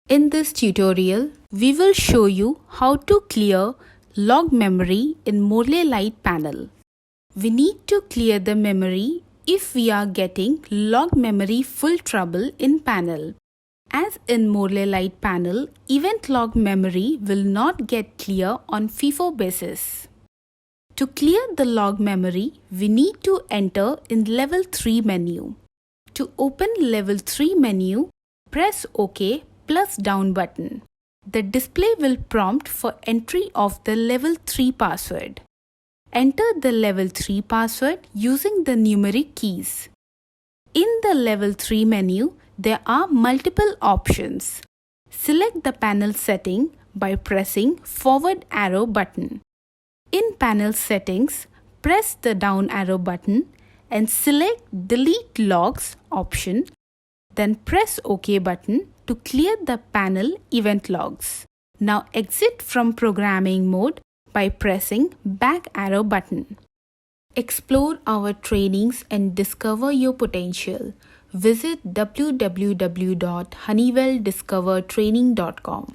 In this tutorial, we will show you how to clear log memory in Morley Lite panel. We need to clear the memory if we are getting log memory full trouble in panel. As in Morley Lite panel, event log memory will not get clear on FIFO basis. To clear the log memory, we need to enter in Level 3 menu. To open Level 3 menu, press OK plus down button. The display will prompt for entry of the Level 3 password. Enter the Level 3 password using the numeric keys. In the Level 3 menu, there are multiple options. Select the panel setting by pressing forward arrow button. In panel settings, press the down arrow button and select Delete Logs option, then press OK button to clear the panel event logs. Now exit from programming mode by pressing back arrow button. Explore our trainings and discover your potential. Visit www.honeywelldiscovertraining.com.